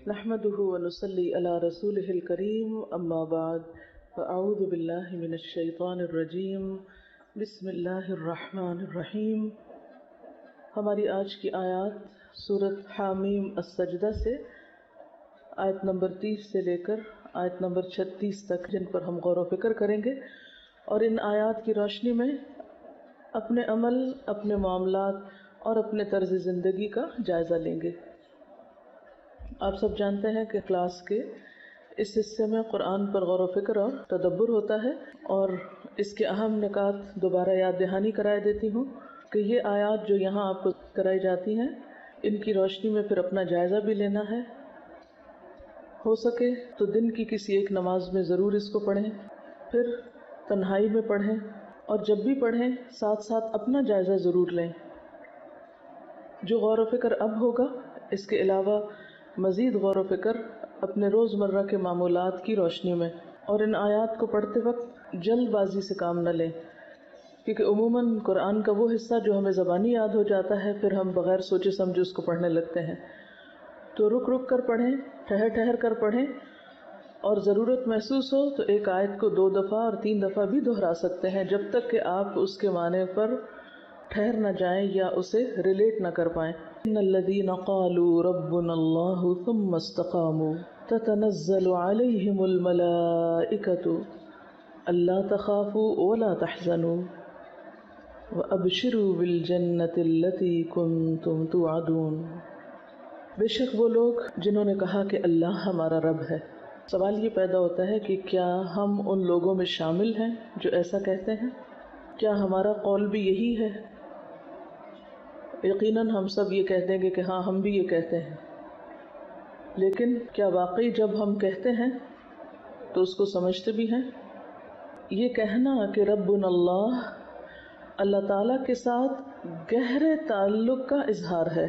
نحمده ونصلي على رسوله الكريم اما بعد فاعوذ بالله من الشیطان الرجیم بسم اللہ الرحمن الرحیم۔ ہماری آج کی آیات سورۃ حامیم السجدہ سے آیت نمبر 30 سے لے کر آیت نمبر 36 تک، جن پر ہم غور و فکر کریں گے اور ان آیات کی روشنی میں اپنے عمل، اپنے معاملات اور اپنے طرز زندگی کا جائزہ لیں گے۔ آپ سب جانتے ہیں کہ کلاس کے اس حصے میں قرآن پر غور و فکر اور تدبر ہوتا ہے، اور اس کے اہم نکات دوبارہ یاد دہانی کرائے دیتی ہوں کہ یہ آیات جو یہاں آپ کو کرائی جاتی ہیں، ان کی روشنی میں پھر اپنا جائزہ بھی لینا ہے۔ ہو سکے تو دن کی کسی ایک نماز میں ضرور اس کو پڑھیں، پھر تنہائی میں پڑھیں، اور جب بھی پڑھیں ساتھ ساتھ اپنا جائزہ ضرور لیں۔ جو غور و فکر اب ہوگا، اس کے علاوہ مزید غور و فکر اپنے روز مرہ کے معمولات کی روشنی میں، اور ان آیات کو پڑھتے وقت جلد بازی سے کام نہ لیں، کیونکہ عموماً قرآن کا وہ حصہ جو ہمیں زبانی یاد ہو جاتا ہے، پھر ہم بغیر سوچے سمجھے اس کو پڑھنے لگتے ہیں۔ تو رک رک کر پڑھیں، ٹھہر ٹھہر کر پڑھیں، اور ضرورت محسوس ہو تو ایک آیت کو 2 دفعہ اور 3 دفعہ بھی دہرا سکتے ہیں، جب تک کہ آپ اس کے معنی پر ٹھہر نہ جائیں یا اسے ریلیٹ نہ کر پائیں۔ ان الذين قالوا ربنا الله ثم استقاموا تتنزل عليهم الملائكة الا تخافوا ولا تحزنوا وابشروا بالجنة التي كنتم توعدون۔ بے شک وہ لوگ جنہوں نے کہا کہ اللہ ہمارا رب ہے۔ سوال یہ پیدا ہوتا ہے کہ کیا ہم ان لوگوں میں شامل ہیں جو ایسا کہتے ہیں؟ کیا ہمارا قول بھی یہی ہے؟ یقیناً ہم سب یہ کہہ دیں گے کہ ہاں، ہم بھی یہ کہتے ہیں، لیکن کیا واقعی جب ہم کہتے ہیں تو اس کو سمجھتے بھی ہیں؟ یہ کہنا کہ ربنا اللہ، اللہ تعالیٰ کے ساتھ گہرے تعلق کا اظہار ہے۔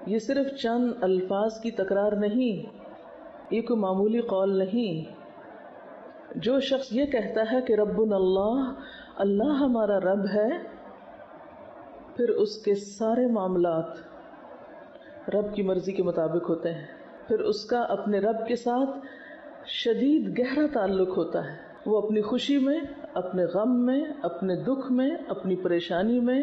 یہ صرف چند الفاظ کی تکرار نہیں، یہ کوئی معمولی قول نہیں۔ جو شخص یہ کہتا ہے کہ ربنا اللہ، اللہ ہمارا رب ہے، پھر اس کے سارے معاملات رب کی مرضی کے مطابق ہوتے ہیں، پھر اس کا اپنے رب کے ساتھ شدید گہرا تعلق ہوتا ہے۔ وہ اپنی خوشی میں، اپنے غم میں، اپنے دکھ میں، اپنی پریشانی میں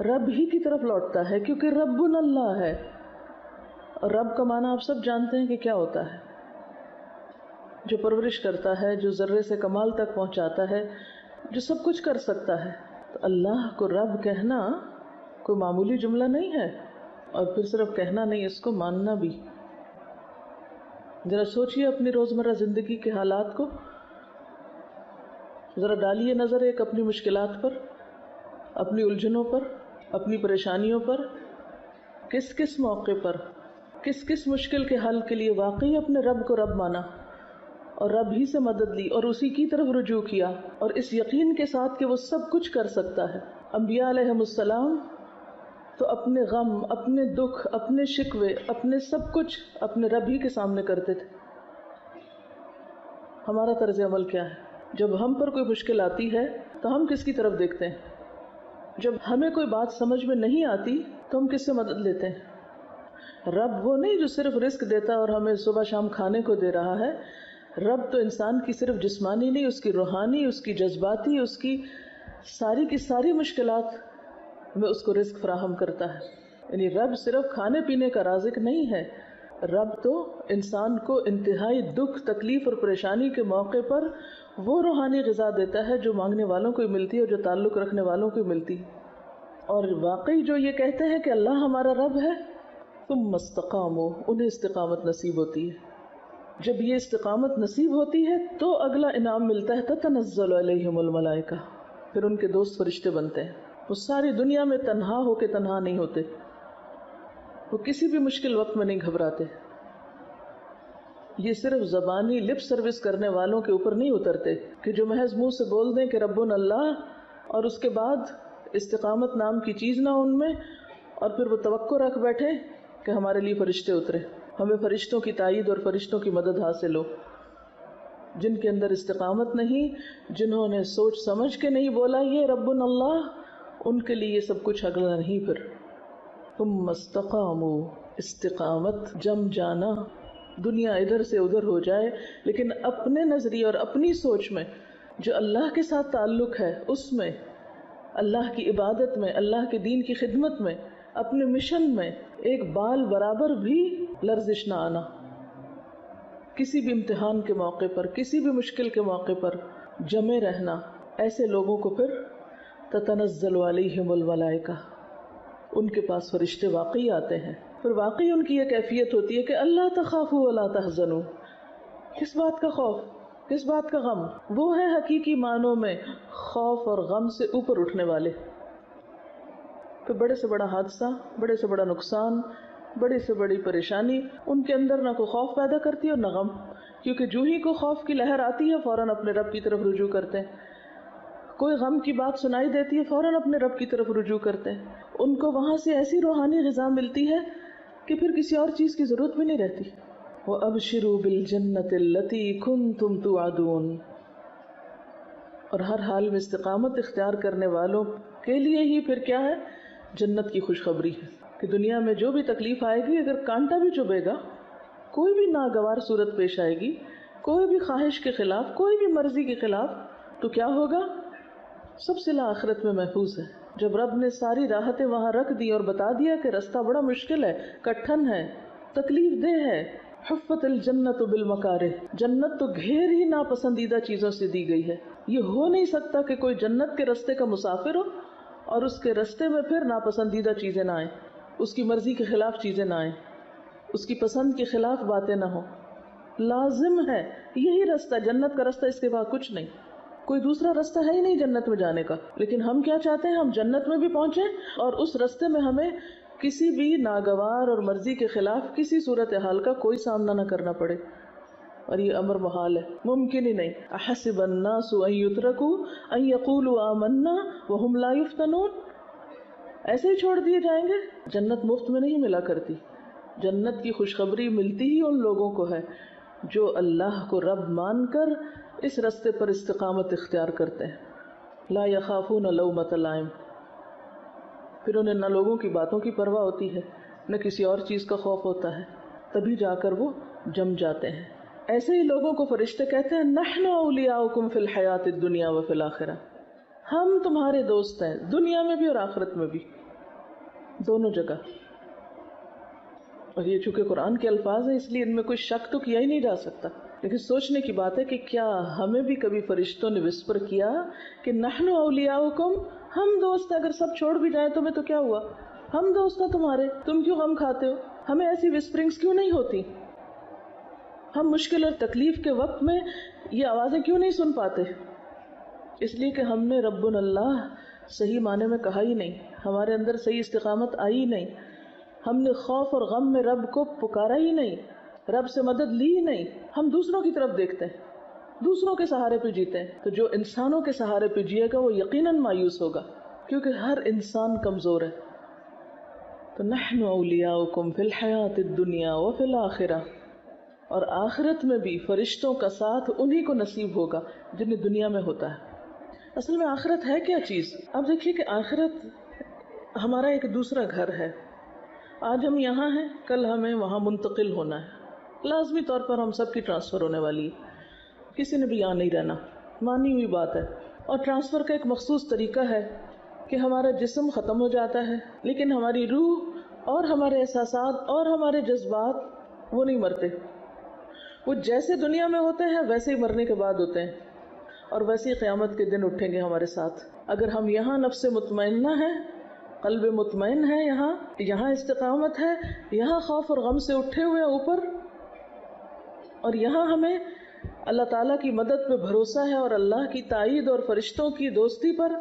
رب ہی کی طرف لوٹتا ہے، کیونکہ ربنا اللہ ہے۔ اور رب کا معنی آپ سب جانتے ہیں کہ کیا ہوتا ہے؟ جو پرورش کرتا ہے، جو ذرے سے کمال تک پہنچاتا ہے، جو سب کچھ کر سکتا ہے۔ تو اللہ کو رب کہنا کوئی معمولی جملہ نہیں ہے، اور پھر صرف کہنا نہیں، اس کو ماننا بھی۔ ذرا سوچئے اپنی روزمرہ زندگی کے حالات کو، ذرا ڈالیے نظر ایک اپنی مشکلات پر، اپنی الجھنوں پر، اپنی پریشانیوں پر۔ کس کس موقع پر، کس کس مشکل کے حل کے لیے واقعی اپنے رب کو رب مانا، اور رب ہی سے مدد لی، اور اسی کی طرف رجوع کیا، اور اس یقین کے ساتھ کہ وہ سب کچھ کر سکتا ہے۔ انبیاء علیہم السلام تو اپنے غم، اپنے دکھ، اپنے شکوے، اپنے سب کچھ اپنے رب ہی کے سامنے کرتے تھے۔ ہمارا طرز عمل کیا ہے؟ جب ہم پر کوئی مشکل آتی ہے تو ہم کس کی طرف دیکھتے ہیں؟ جب ہمیں کوئی بات سمجھ میں نہیں آتی تو ہم کس سے مدد لیتے ہیں؟ رب وہ نہیں جو صرف رزق دیتا اور ہمیں صبح شام کھانے کو دے رہا ہے۔ رب تو انسان کی صرف جسمانی نہیں، اس کی روحانی، اس کی جذباتی، اس کی ساری کی ساری مشکلات میں اس کو رزق فراہم کرتا ہے۔ یعنی رب صرف کھانے پینے کا رازق نہیں ہے، رب تو انسان کو انتہائی دکھ، تکلیف اور پریشانی کے موقع پر وہ روحانی غذا دیتا ہے جو مانگنے والوں کو ملتی ہے اور جو تعلق رکھنے والوں کو ملتی ہے۔ اور واقعی جو یہ کہتے ہیں کہ اللہ ہمارا رب ہے، ثم استقاموا، انہیں استقامت نصیب ہوتی ہے۔ جب یہ استقامت نصیب ہوتی ہے تو اگلا انعام ملتا ہے، تتنزل علیہم الملائکہ، پھر ان کے دوست فرشتے بنتے ہیں۔ وہ ساری دنیا میں تنہا ہو کے تنہا نہیں ہوتے، وہ کسی بھی مشکل وقت میں نہیں گھبراتے۔ یہ صرف زبانی لپ سروس کرنے والوں کے اوپر نہیں اترتے کہ جو محض منہ سے بول دیں کہ ربنا اللہ، اور اس کے بعد استقامت نام کی چیز نہ ان میں، اور پھر وہ توقع رکھ بیٹھے کہ ہمارے لیے فرشتے اترے، ہمیں فرشتوں کی تائید اور فرشتوں کی مدد حاصل ہو۔ جن کے اندر استقامت نہیں، جنہوں نے سوچ سمجھ کے نہیں بولا یہ ربنا اللہ، ان کے لیے یہ سب کچھ اگلا نہیں۔ پھر ثم استقاموا، استقامت، جم جانا، دنیا ادھر سے ادھر ہو جائے لیکن اپنے نظریے اور اپنی سوچ میں جو اللہ کے ساتھ تعلق ہے اس میں، اللہ کی عبادت میں، اللہ کے دین کی خدمت میں، اپنے مشن میں ایک بال برابر بھی لرزش نہ آنا. کسی بھی امتحان کے موقع پر، کسی بھی مشکل کے موقع پر جمے رہنا. ایسے لوگوں کو پھر تتنزل علیہم الملائکہ، ان کے پاس فرشتے واقعی آتے ہیں. پھر واقعی ان کی یہ کیفیت ہوتی ہے کہ اللہ تخافوا ولا تحزنوا. کس بات کا خوف، کس بات کا غم؟ وہ ہے حقیقی معنوں میں خوف اور غم سے اوپر اٹھنے والے. پھر بڑے سے بڑا حادثہ، بڑے سے بڑا نقصان، بڑی سے بڑی پریشانی ان کے اندر نہ کوئی خوف پیدا کرتی اور نہ غم، کیونکہ جو ہی کو خوف کی لہر آتی ہے فوراً اپنے رب کی طرف رجوع کرتے ہیں. کوئی غم کی بات سنائی دیتی ہے فوراً اپنے رب کی طرف رجوع کرتے ہیں. ان کو وہاں سے ایسی روحانی غذا ملتی ہے کہ پھر کسی اور چیز کی ضرورت بھی نہیں رہتی. وَأَبْشِرُوا بِالْجَنَّةِ الَّتِي كُنْتُمْ تُوعَدُونَ. اور ہر حال میں استقامت اختیار کرنے والوں کے لیے ہی پھر کیا ہے؟ جنت کی خوشخبری ہے کہ دنیا میں جو بھی تکلیف آئے گی، اگر کانٹا بھی چبھے گا، کوئی بھی ناگوار صورت پیش آئے گی، کوئی بھی خواہش کے خلاف، کوئی بھی مرضی کے خلاف، تو کیا ہوگا؟ سب صلہ آخرت میں محفوظ ہے. جب رب نے ساری راحتیں وہاں رکھ دی اور بتا دیا کہ رستہ بڑا مشکل ہے، کٹھن ہے، تکلیف دہ ہے. حفت الجنت بالمکارہ، جنت تو گھیر ہی ناپسندیدہ چیزوں سے دی گئی ہے. یہ ہو نہیں سکتا کہ کوئی جنت کے رستے کا مسافر ہو اور اس کے رستے میں پھر ناپسندیدہ چیزیں نہ آئیں، اس کی مرضی کے خلاف چیزیں نہ آئیں، اس کی پسند کے خلاف باتیں نہ ہوں. لازم ہے یہی رستہ، جنت کا رستہ، اس کے بعد کچھ نہیں. کوئی دوسرا رستہ ہے ہی نہیں جنت میں جانے کا. لیکن ہم کیا چاہتے ہیں؟ ہم جنت میں بھی پہنچیں اور اس رستے میں ہمیں کسی بھی ناگوار اور مرضی کے خلاف کسی صورتحال کا کوئی سامنا نہ کرنا پڑے. اور یہ امر محال ہے، ممکن ہی نہیں. احسب الناس ان يتركوا ان يقولوا آمنا وهم لا يفتنون. ایسے ہی چھوڑ دیے جائیں گے؟ جنت مفت میں نہیں ملا کرتی. جنت کی خوشخبری ملتی ہی ان لوگوں کو ہے جو اللہ کو رب مان کر اس رستے پر استقامت اختیار کرتے ہیں. لا یخافون لومۃ لائم. پھر انہیں نہ لوگوں کی باتوں کی پرواہ ہوتی ہے، نہ کسی اور چیز کا خوف ہوتا ہے. تبھی جا کر وہ جم جاتے ہیں. ایسے ہی لوگوں کو فرشتے کہتے ہیں نحن اولیاؤکم فی الحیات الدنیا وفی الآخرہ. ہم تمہارے دوست ہیں دنیا میں بھی اور آخرت میں بھی، دونوں جگہ. اور یہ چونکہ قرآن کے الفاظ ہیں اس لیے ان میں کوئی شک تو کیا ہی نہیں جا سکتا. لیکن سوچنے کی بات ہے کہ کیا ہمیں بھی کبھی فرشتوں نے وسپر کیا کہ نحن اولیاؤکم، ہم دوست ہیں، اگر سب چھوڑ بھی جائیں تمہیں تو کیا ہوا، ہم دوست ہیں تمہارے، تم کیوں غم کھاتے ہو؟ ہمیں ایسی وسپرنگز کیوں نہیں ہوتی؟ ہم مشکل اور تکلیف کے وقت میں یہ آوازیں کیوں نہیں سن پاتے؟ اس لیے کہ ہم نے رب اللہ صحیح معنی میں کہا ہی نہیں، ہمارے اندر صحیح استقامت آئی ہی نہیں، ہم نے خوف اور غم میں رب کو پکارا ہی نہیں، رب سے مدد لی ہی نہیں. ہم دوسروں کی طرف دیکھتے ہیں، دوسروں کے سہارے پہ جیتے ہیں. تو جو انسانوں کے سہارے پہ جیے گا وہ یقیناً مایوس ہوگا، کیونکہ ہر انسان کمزور ہے. تو نحن اولیاؤکم فی الحیات الدنیا وفی الآخرہ. اور آخرت میں بھی فرشتوں کا ساتھ انہی کو نصیب ہوگا جنہیں دنیا میں ہوتا ہے. اصل میں آخرت ہے کیا چیز؟ اب دیکھیے کہ آخرت ہمارا ایک دوسرا گھر ہے. آج ہم یہاں ہیں، کل ہمیں وہاں منتقل ہونا ہے. لازمی طور پر ہم سب کی ٹرانسفر ہونے والی ہے، کسی نے بھی یہاں نہیں رہنا، مانی ہوئی بات ہے. اور ٹرانسفر کا ایک مخصوص طریقہ ہے کہ ہمارا جسم ختم ہو جاتا ہے لیکن ہماری روح اور ہمارے احساسات اور ہمارے جذبات وہ نہیں مرتے. وہ جیسے دنیا میں ہوتے ہیں ویسے ہی مرنے کے بعد ہوتے ہیں اور ویسے ہی قیامت کے دن اٹھیں گے ہمارے ساتھ. اگر ہم یہاں نفس مطمئنہ ہے، قلب مطمئن ہے، یہاں استقامت ہے، یہاں خوف اور غم سے اٹھے ہوئے اوپر، اور یہاں ہمیں اللہ تعالیٰ کی مدد پہ بھروسہ ہے اور اللہ کی تائید اور فرشتوں کی دوستی پر،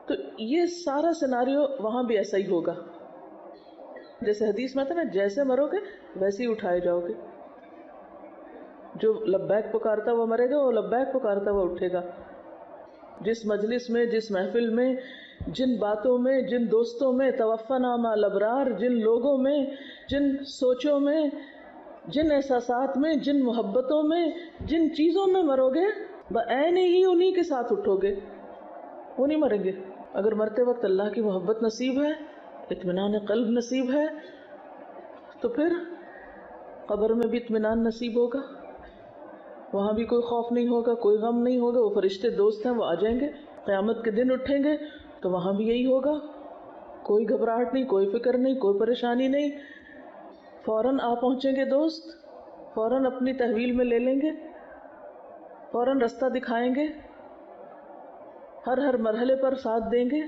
تو یہ سارا سیناریو وہاں بھی ایسا ہی ہوگا. جیسے حدیث میں تھا نا، جیسے مرو گے ویسے ہی اٹھائے جاؤ گے. جو لبیک پکارتا وہ مرے گا، وہ لبیک پکارتا وہ اٹھے گا. جس مجلس میں، جس محفل میں، جن باتوں میں، جن دوستوں میں، توفنا مع الابرار، جن لوگوں میں، جن سوچوں میں، جن احساسات میں، جن محبتوں میں، جن چیزوں میں مرو گے بعین ہی انہی کے ساتھ اٹھو گے، وہ نہیں مریں گے. اگر مرتے وقت اللہ کی محبت نصیب ہے، اطمینان قلب نصیب ہے، تو پھر قبر میں بھی اطمینان نصیب ہوگا، وہاں بھی کوئی خوف نہیں ہوگا، کوئی غم نہیں ہوگا، وہ فرشتے دوست ہیں، وہ آ جائیں گے۔ قیامت کے دن اٹھیں گے تو وہاں بھی یہی ہوگا، کوئی گھبراہٹ نہیں، کوئی فکر نہیں، کوئی پریشانی نہیں، فوراً آ پہنچیں گے دوست، فوراً اپنی تحویل میں لے لیں گے، فوراً رستہ دکھائیں گے، ہر مرحلے پر ساتھ دیں گے،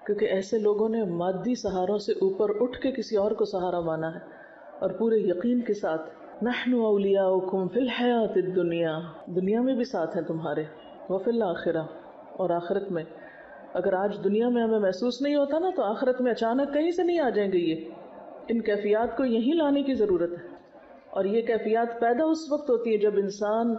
کیونکہ ایسے لوگوں نے مادی سہاروں سے اوپر اٹھ کے کسی اور کو سہارا مانا ہے، اور پورے یقین کے ساتھ نحن اولیاؤکم فی الحیات الدنیا، دنیا میں بھی ساتھ ہیں تمہارے، وفی الآخرہ، اور آخرت میں۔ اگر آج دنیا میں ہمیں محسوس نہیں ہوتا نا، تو آخرت میں اچانک کہیں سے نہیں آ جائیں گے یہ۔ ان کیفیات کو یہیں لانے کی ضرورت ہے، اور یہ کیفیات پیدا اس وقت ہوتی ہے جب انسان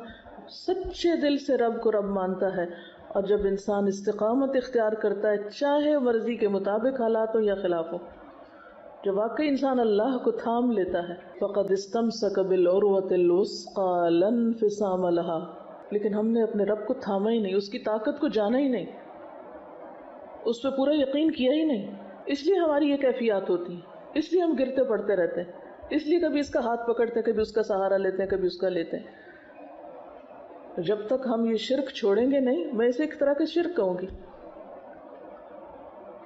سچے دل سے رب کو رب مانتا ہے، اور جب انسان استقامت اختیار کرتا ہے، چاہے مرضی کے مطابق حالات ہو یا خلاف ہو۔ جب واقعی انسان اللہ کو تھام لیتا ہے، فقد استمسک بالعروۃ الوثقی لا انفصام لها، لیکن ہم نے اپنے رب کو تھاما ہی نہیں، اس کی طاقت کو جانا ہی نہیں، اس پہ پورا یقین کیا ہی نہیں، اس لیے ہماری یہ کیفیات ہوتی ہیں، اس لیے ہم گرتے پڑتے رہتے ہیں، اس لیے کبھی اس کا ہاتھ پکڑتے ہیں، کبھی اس کا سہارا لیتے ہیں، کبھی اس کا لیتے ہیں۔ جب تک ہم یہ شرک چھوڑیں گے نہیں، میں اسے ایک طرح کے شرک کہوں گی،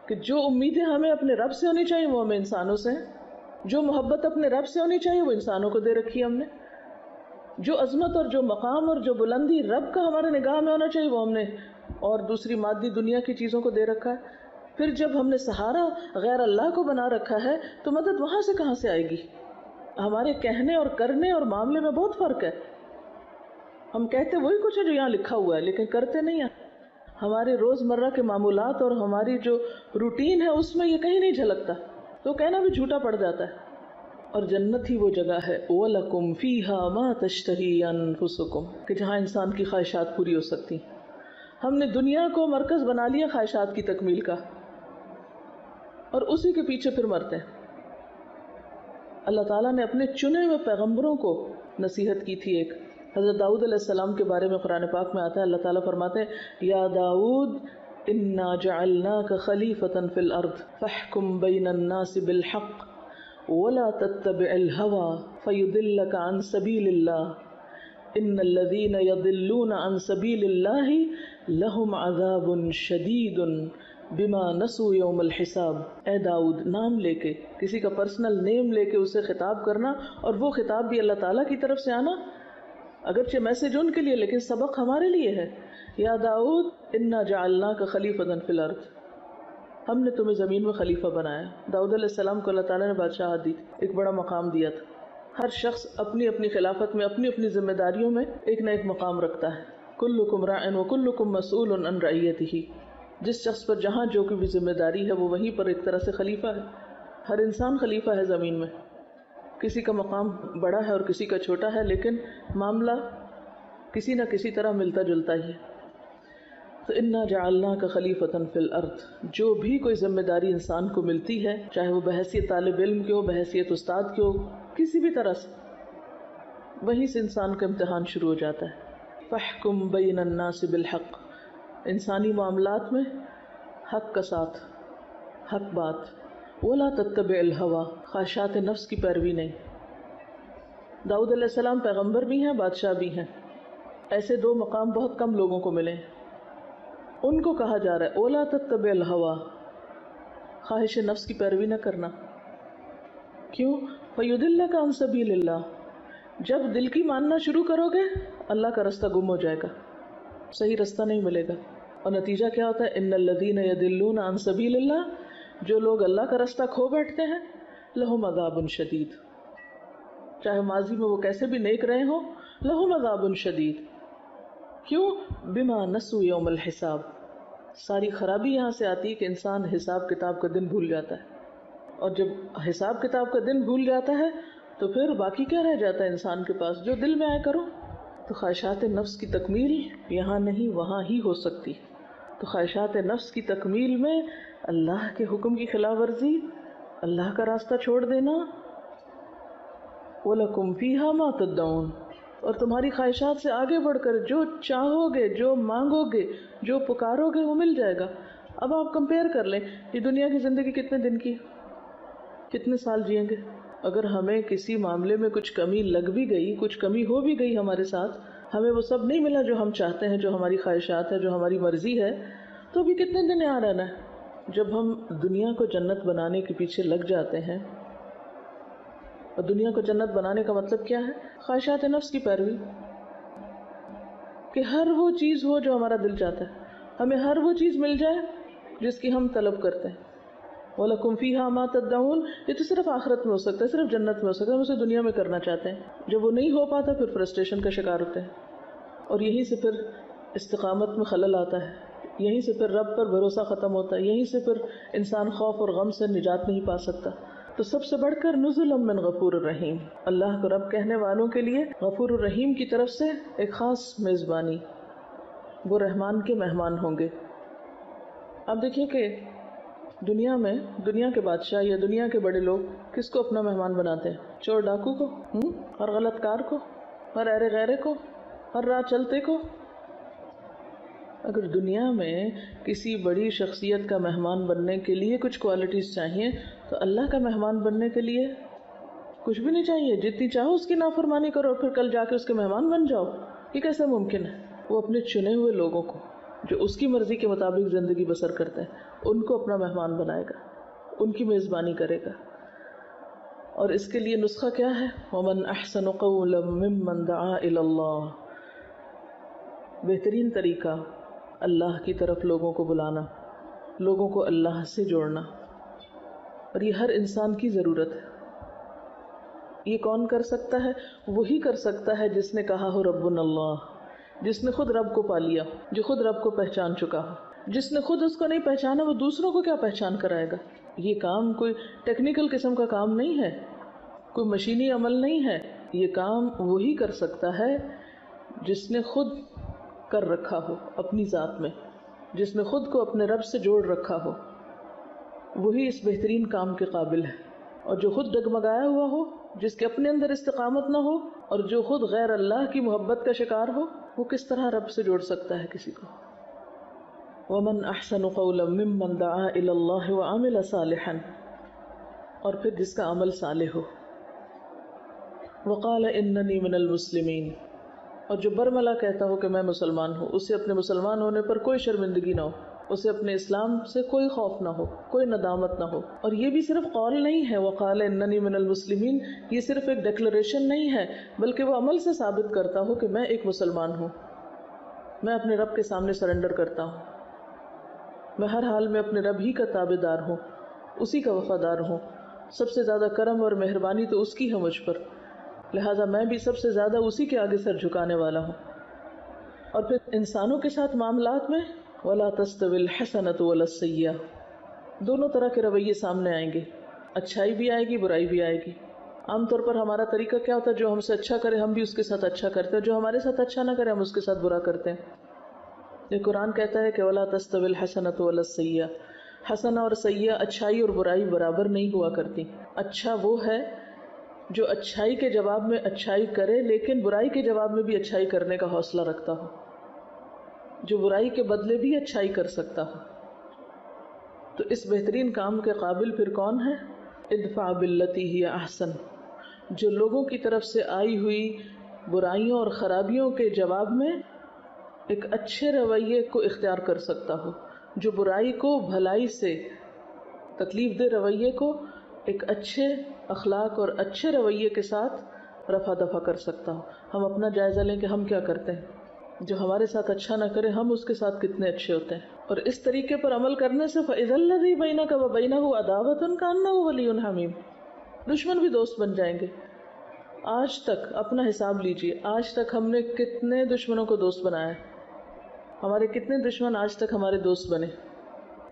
کہ جو امیدیں ہمیں اپنے رب سے ہونی چاہیے وہ ہمیں انسانوں سے ہیں، جو محبت اپنے رب سے ہونی چاہیے وہ انسانوں کو دے رکھی ہے ہم نے، جو عظمت اور جو مقام اور جو بلندی رب کا ہمارے نگاہ میں ہونا چاہیے وہ ہم نے اور دوسری مادی دنیا کی چیزوں کو دے رکھا ہے۔ پھر جب ہم نے سہارا غیر اللہ کو بنا رکھا ہے تو مدد وہاں سے کہاں سے آئے گی؟ ہمارے کہنے اور کرنے اور معاملے میں بہت فرق ہے، ہم کہتے وہی کچھ ہے جو یہاں لکھا ہوا ہے لیکن کرتے نہیں ہیں۔ ہمارے روزمرہ کے معمولات اور ہماری جو روٹین ہے اس میں یہ کہیں نہیں جھلکتا، تو کہنا بھی جھوٹا پڑ جاتا ہے۔ اور جنت ہی وہ جگہ ہے وَلَكُمْ فِيهَا مَا تَشْتَهِي أَنفُسُكُمْ، کہ جہاں انسان کی خواہشات پوری ہو سکتی ہیں۔ ہم نے دنیا کو مرکز بنا لیا خواہشات کی تکمیل کا، اور اسی کے پیچھے پھر مرتے ہیں۔ اللہ تعالیٰ نے اپنے چنے ہوئے پیغمبروں کو نصیحت کی تھی ایک، حضرت داؤد علیہ السلام کے بارے میں قرآن پاک میں آتا ہے، اللہ تعالیٰ فرماتے ہیں یا داؤد انا جعلناک خلیفۃ فی الارض فاحکم بین الناس بالحق ولا تتبع الهوى فيضلك عن سبيل الله ان الذين يضلون عن سبيل الله لهم عذاب شديد بما نسوا يوم الحساب۔ اے داؤد، نام لے کے، کسی کا پرسنل نیم لے کے اسے خطاب کرنا، اور وہ خطاب بھی اللہ تعالیٰ کی طرف سے آنا، اگرچہ میسج ان کے لیے لیکن سبق ہمارے لیے ہے۔ یا داؤد انا جعلناک خلیفۃ فی الارض، ہم نے تمہیں زمین میں خلیفہ بنایا۔ داؤد علیہ السلام کو اللہ تعالیٰ نے بادشاہت دی، ایک بڑا مقام دیا تھا۔ ہر شخص اپنی اپنی خلافت میں اپنی اپنی ذمہ داریوں میں ایک نہ ایک مقام رکھتا ہے۔ کلکم راع وکلکم مسئول عن رعیتہ، جس شخص پر جہاں جو کی بھی ذمہ داری ہے وہ وہیں پر ایک طرح سے خلیفہ ہے۔ ہر انسان خلیفہ ہے زمین میں، کسی کا مقام بڑا ہے اور کسی کا چھوٹا ہے، لیکن معاملہ کسی نہ کسی طرح ملتا جلتا ہی ہے۔ تو انا جعلناک خلیفۃ فی الارض، جو بھی کوئی ذمہ داری انسان کو ملتی ہے، چاہے وہ بحیثیت طالب علم کی ہو، بحیثیت استاد کی ہو، کسی بھی طرح سے، وہیں سے انسان کا امتحان شروع ہو جاتا ہے۔ فاحکم بین الناس بالحق، انسانی معاملات میں حق کا ساتھ، حق بات، ولا تتبع الہویٰ، خواہشات نفس کی پیروی نہیں۔ داؤد علیہ السلام پیغمبر بھی ہیں، بادشاہ بھی ہیں، ایسے دو مقام بہت کم لوگوں کو ملے ہیں۔ ان کو کہا جا رہا ہے ولا تتبع الہویٰ، خواہش نفس کی پیروی نہ کرنا۔ کیوں؟ فیضلک عن سبیل اللہ، جب دل کی ماننا شروع کرو گے اللہ کا رستہ گم ہو جائے گا، صحیح رستہ نہیں ملے گا، اور نتیجہ کیا ہوتا ہے؟ ان الذین یضلون عن سبیل اللہ، جو لوگ اللہ کا رستہ کھو بیٹھتے ہیں، لہم عذاب شدید، چاہے ماضی میں وہ کیسے بھی نیک رہے ہوں، لہم عذاب شدید۔ کیوں؟ بما نسوا یوم الحساب، ساری خرابی یہاں سے آتی ہے کہ انسان حساب کتاب کا دن بھول جاتا ہے، اور جب حساب کتاب کا دن بھول جاتا ہے تو پھر باقی کیا رہ جاتا ہے انسان کے پاس؟ جو دل میں آئے کرو۔ تو خواہشات نفس کی تکمیل یہاں نہیں وہاں ہی ہو سکتی۔ تو خواہشات نفس کی تکمیل میں اللہ کے حکم کی خلاف ورزی، اللہ کا راستہ چھوڑ دینا، وَلَكُمْ فِيهَا مَا تَدَّعُونَ، اور تمہاری خواہشات سے آگے بڑھ کر جو چاہو گے، جو مانگو گے، جو پکارو گے وہ مل جائے گا۔ اب آپ کمپیئر کر لیں، یہ دنیا کی زندگی کتنے دن کی، کتنے سال جئیں گے؟ اگر ہمیں کسی معاملے میں کچھ کمی لگ بھی گئی، کچھ کمی ہو بھی گئی ہمارے ساتھ، ہمیں وہ سب نہیں ملا جو ہم چاہتے ہیں، جو ہماری خواہشات ہے، جو ہماری مرضی ہے، تو بھی کتنے دن یہاں رہنا ہے؟ جب ہم دنیا کو جنت بنانے کے پیچھے لگ جاتے ہیں، اور دنیا کو جنت بنانے کا مطلب کیا ہے؟ خواہشات نفس کی پیروی، کہ ہر وہ چیز ہو جو ہمارا دل چاہتا ہے، ہمیں ہر وہ چیز مل جائے جس کی ہم طلب کرتے ہیں۔ وَلَكُمْ فِيهَا مَا تَدَّعُونَ، یہ تو صرف آخرت میں ہو سکتا ہے، صرف جنت میں ہو سکتا ہے، ہم اسے دنیا میں کرنا چاہتے ہیں۔ جب وہ نہیں ہو پاتا پھر فرسٹریشن کا شکار ہوتے ہیں، اور یہیں سے پھر استقامت میں خلل آتا ہے، یہیں سے پھر رب پر بھروسہ ختم ہوتا ہے، یہیں سے پھر انسان خوف اور غم سے نجات نہیں پا سکتا۔ تو سب سے بڑھ کر نزلا من غفور الرحیم، اللہ کو رب کہنے والوں کے لیے غفور الرحیم کی طرف سے ایک خاص میزبانی، وہ رحمان کے مہمان ہوں گے۔ اب دیکھیے کہ دنیا میں دنیا کے بادشاہ یا دنیا کے بڑے لوگ کس کو اپنا مہمان بناتے ہیں؟ چور ڈاکو کو، ہر غلط کار کو، ہر ایرے غیرے کو، ہر راہ چلتے کو۔ اگر دنیا میں کسی بڑی شخصیت کا مہمان بننے کے لیے کچھ کوالٹیز چاہیے، تو اللہ کا مہمان بننے کے لیے کچھ بھی نہیں چاہیے، جتنی چاہو اس کی نافرمانی کرو اور پھر کل جا کے اس کے مہمان بن جاؤ۔ یہ کیسے ممکن ہے؟ وہ اپنے چنے ہوئے لوگوں کو جو اس کی مرضی کے مطابق زندگی بسر کرتے ہیں، ان کو اپنا مہمان بنائے گا، ان کی میزبانی کرے گا۔ اور اس کے لیے نسخہ کیا ہے؟ وَمَنْ أَحْسَنُ قَوْلًا مِّمَّنْ دَعَا إِلَى اللَّهِ، بہترین طریقہ اللہ کی طرف لوگوں کو بلانا، لوگوں کو اللہ سے جوڑنا، اور یہ ہر انسان کی ضرورت ہے۔ یہ کون کر سکتا ہے؟ وہی کر سکتا ہے جس نے کہا ہو ربنا اللہ، جس نے خود رب کو پا لیا، جو خود رب کو پہچان چکا ہو۔ جس نے خود اس کو نہیں پہچانا وہ دوسروں کو کیا پہچان کرائے گا؟ یہ کام کوئی ٹیکنیکل قسم کا کام نہیں ہے، کوئی مشینی عمل نہیں ہے، یہ کام وہی کر سکتا ہے جس نے خود کر رکھا ہو اپنی ذات میں، جس نے خود کو اپنے رب سے جوڑ رکھا ہو، وہی اس بہترین کام کے قابل ہے۔ اور جو خود ڈگمگایا ہوا ہو، جس کے اپنے اندر استقامت نہ ہو، اور جو خود غیر اللہ کی محبت کا شکار ہو، وہ کس طرح رب سے جوڑ سکتا ہے کسی کو؟ وَمَنْ أَحْسَنُ قَوْلًا مِّمَّنْ دَعَا إِلَى اللَّهِ وَعَمِلَ صَالِحًا، اور پھر جس کا عمل صالح ہو۔ وَقَالَ إِنَّنِي مِنَ الْمُسْلِمِينَ، اور جو برملا کہتا ہو کہ میں مسلمان ہوں، اسے اپنے مسلمان ہونے پر کوئی شرمندگی نہ ہو، اسے اپنے اسلام سے کوئی خوف نہ ہو، کوئی ندامت نہ ہو۔ اور یہ بھی صرف قول نہیں ہے، وَقَالَ إِنَّنِي مِنَ الْمُسْلِمِينَ، یہ صرف ایک ڈیکلریشن نہیں ہے، بلکہ وہ عمل سے ثابت کرتا ہو کہ میں ایک مسلمان ہوں، میں اپنے رب کے سامنے سرنڈر کرتا ہوں، میں ہر حال میں اپنے رب ہی کا تابع دار ہوں، اسی کا وفادار ہوں۔ سب سے زیادہ کرم اور مہربانی تو اس کی ہے مجھ پر، لہٰذا میں بھی سب سے زیادہ اسی کے آگے سر جھکانے والا ہوں۔ اور پھر انسانوں کے ساتھ معاملات میں وَلَا تَسْتَوِي الْحَسَنَةُ وَلَا السَّيِّئَةُ، دونوں طرح کے رویے سامنے آئیں گے، اچھائی بھی آئے گی، برائی بھی آئے گی۔ عام طور پر ہمارا طریقہ کیا ہوتا ہے؟ جو ہم سے اچھا کرے ہم بھی اس کے ساتھ اچھا کرتے ہیں، جو ہمارے ساتھ اچھا نہ کرے ہم اس کے ساتھ برا کرتے ہیں۔ یہ قرآن کہتا ہے کہ وَلَا تَسْتَوِي الْحَسَنَةُ وَلَا السَّيِّئَةُ، حسنہ اور سیئہ، اچھائی اور برائی برابر نہیں ہوا کرتی۔ اچھا وہ ہے جو اچھائی کے جواب میں اچھائی کرے لیکن برائی کے جواب میں بھی اچھائی کرنے کا حوصلہ رکھتا ہو، جو برائی کے بدلے بھی اچھائی کر سکتا ہو۔ تو اس بہترین کام کے قابل پھر کون ہے؟ ادفع باللتی ہی احسن، جو لوگوں کی طرف سے آئی ہوئی برائیوں اور خرابیوں کے جواب میں ایک اچھے رویے کو اختیار کر سکتا ہو، جو برائی کو بھلائی سے، تکلیف دہ رویے کو ایک اچھے اخلاق اور اچھے رویے کے ساتھ رفع دفع کر سکتا ہو۔ ہم اپنا جائزہ لیں کہ ہم کیا کرتے ہیں، جو ہمارے ساتھ اچھا نہ کرے ہم اس کے ساتھ کتنے اچھے ہوتے ہیں۔ اور اس طریقے پر عمل کرنے سے فَإِذَا الَّذِي بَيْنَكَ وَبَيْنَهُ عَدَاوَةٌ كَأَنَّهُ وَلِيٌّ حَمِيمٌ، دشمن بھی دوست بن جائیں گے۔ آج تک اپنا حساب لیجئے، آج تک ہم نے کتنے دشمنوں کو دوست بنایا ہے؟ ہمارے کتنے دشمن آج تک ہمارے دوست بنے؟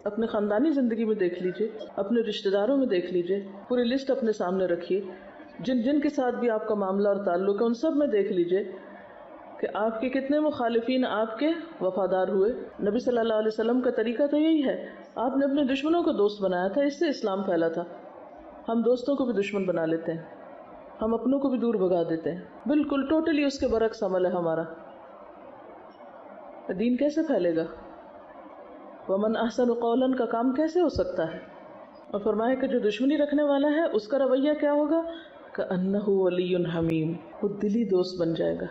اپنے خاندانی زندگی میں دیکھ لیجئے، اپنے رشتہ داروں میں دیکھ لیجئے، پوری لسٹ اپنے سامنے رکھیے، جن جن کے ساتھ بھی آپ کا معاملہ اور تعلق ہے ان سب میں دیکھ لیجئے کہ آپ کے کتنے مخالفین آپ کے وفادار ہوئے۔ نبی صلی اللہ علیہ وسلم کا طریقہ تو یہی ہے، آپ نے اپنے دشمنوں کو دوست بنایا تھا، اس سے اسلام پھیلا تھا۔ ہم دوستوں کو بھی دشمن بنا لیتے ہیں، ہم اپنوں کو بھی دور بھگا دیتے ہیں، بالکل ٹوٹلی اس کے برعکس عمل ہے ہمارا۔ دین کیسے پھیلے گا؟ وَمَنْ أَحْسَنُ قَوْلًا کا کام کیسے ہو سکتا ہے؟ اور فرمایا کہ جو دشمنی رکھنے والا ہے اس کا رویہ کیا ہوگا؟ کأنہ ولی حمیم، وہ دلی دوست بن جائے گا۔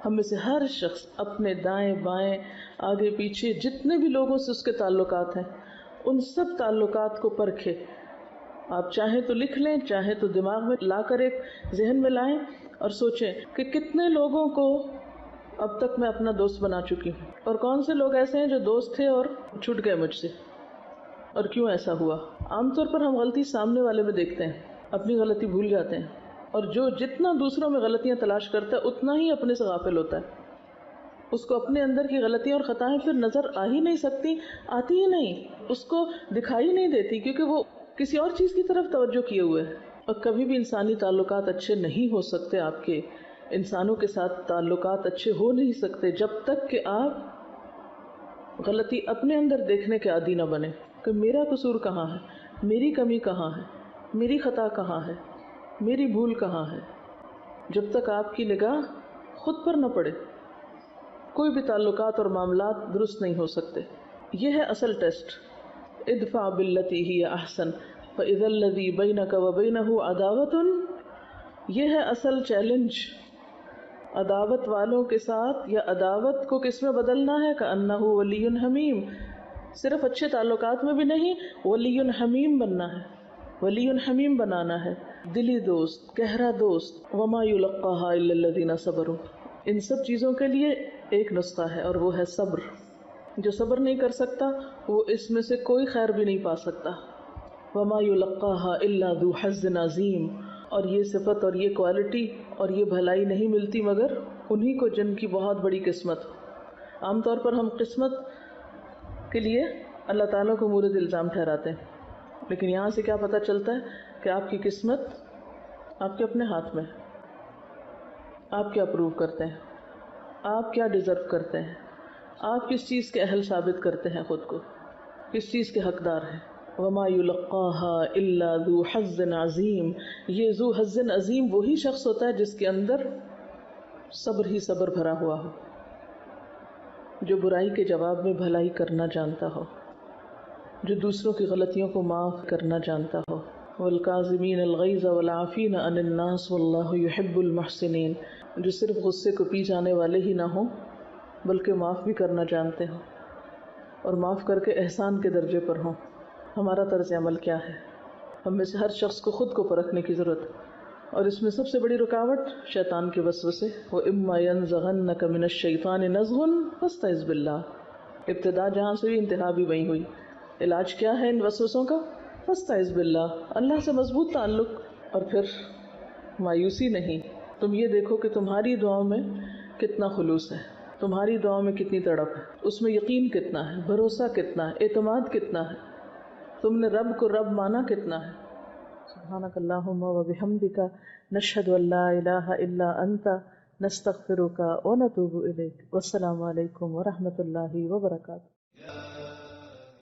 ہم میں سے ہر شخص اپنے دائیں بائیں آگے پیچھے جتنے بھی لوگوں سے اس کے تعلقات ہیں ان سب تعلقات کو پرکھے۔ آپ چاہیں تو لکھ لیں، چاہیں تو دماغ میں لا کر ایک ذہن میں لائیں اور سوچیں کہ کتنے لوگوں کو اب تک میں اپنا دوست بنا چکی ہوں، اور کون سے لوگ ایسے ہیں جو دوست تھے اور چھوٹ گئے مجھ سے، اور کیوں ایسا ہوا۔ عام طور پر ہم غلطی سامنے والے میں دیکھتے ہیں، اپنی غلطی بھول جاتے ہیں، اور جو جتنا دوسروں میں غلطیاں تلاش کرتا ہے اتنا ہی اپنے سے غافل ہوتا ہے۔ اس کو اپنے اندر کی غلطیاں اور خطائیں پھر نظر آ ہی نہیں سکتی، آتی ہی نہیں، اس کو دکھائی نہیں دیتی، کیونکہ وہ کسی اور چیز کی طرف توجہ کیے ہوئے ہے۔ اور کبھی بھی انسانی تعلقات اچھے نہیں ہو سکتے، آپ کے انسانوں کے ساتھ تعلقات اچھے ہو نہیں سکتے جب تک کہ آپ غلطی اپنے اندر دیکھنے کے عادی نہ بنے کہ میرا قصور کہاں ہے، میری کمی کہاں ہے، میری خطا کہاں ہے، میری بھول کہاں ہے۔ جب تک آپ کی نگاہ خود پر نہ پڑے کوئی بھی تعلقات اور معاملات درست نہیں ہو سکتے۔ یہ ہے اصل ٹیسٹ، ادفع باللتی ہی احسن فاذا الذی بینک وبینہ عداوۃ۔ یہ ہے اصل چیلنج، عداوت والوں کے ساتھ یا عداوت کو کس میں بدلنا ہے؟ کأنہ ولی حمیم، صرف اچھے تعلقات میں بھی نہیں، ولی حمیم بننا ہے، ولی حمیم بنانا ہے، دلی دوست، گہرا دوست۔ وما یلقاها الا الذین صبروا، ان سب چیزوں کے لیے ایک نسخہ ہے اور وہ ہے صبر۔ جو صبر نہیں کر سکتا وہ اس میں سے کوئی خیر بھی نہیں پا سکتا۔ وما یلقاها الا ذو حظ عظیم، اور یہ صفت اور یہ کوالٹی اور یہ بھلائی نہیں ملتی مگر انہی کو جن کی بہت بڑی قسمت ہو۔ عام طور پر ہم قسمت کے لیے اللہ تعالیٰ کو مورد الزام ٹھہراتے ہیں، لیکن یہاں سے کیا پتہ چلتا ہے کہ آپ کی قسمت آپ کے اپنے ہاتھ میں ہے۔ آپ کیا پروو کرتے ہیں، آپ کیا ڈیزرو کرتے ہیں، آپ کس چیز کے اہل ثابت کرتے ہیں خود کو، کس چیز کے حقدار ہیں۔ وما یلقاها الا ذو حظ عظیم، یہ ذو حظ عظیم وہی شخص ہوتا ہے جس کے اندر صبر ہی صبر بھرا ہوا ہو، جو برائی کے جواب میں بھلائی کرنا جانتا ہو، جو دوسروں کی غلطیوں کو معاف کرنا جانتا ہو۔ والکاظمین الغیظ والعافین عن الناس واللہ یحب المحسنین، جو صرف غصے کو پی جانے والے ہی نہ ہوں بلکہ معاف بھی کرنا جانتے ہوں اور معاف کر کے احسان کے درجے پر ہوں۔ ہمارا طرز عمل کیا ہے؟ ہم میں سے ہر شخص کو خود کو پرکھنے کی ضرورت ہے، اور اس میں سب سے بڑی رکاوٹ شیطان کے وسوسے۔ وَإِمَّا يَنزَغَنَّكَ مِنَ الشَّيْطَانِ نَزْغٌ فَاسْتَعِذْ بِاللَّهِ، ابتدا جہاں سے ہوئی انتہا بھی وہیں ہوئی۔ علاج کیا ہے ان وسوسوں کا؟ فَاسْتَعِذْ بِاللَّهِ، اللہ سے مضبوط تعلق۔ اور پھر مایوسی نہیں، تم یہ دیکھو کہ تمہاری دعاؤں میں کتنا خلوص ہے، تمہاری دعاؤں میں کتنی تڑپ ہے، اس میں یقین کتنا ہے، بھروسہ کتنا ہے، اعتماد کتنا ہے، تم نے رب کو رب مانا کتنا ہے۔ سبحانک اللہم و بحمدک، نشہد ان لا الہ الا انت، نستغفرک و نتوب الیک۔ والسلام علیکم و رحمۃ اللہ وبرکاتہ۔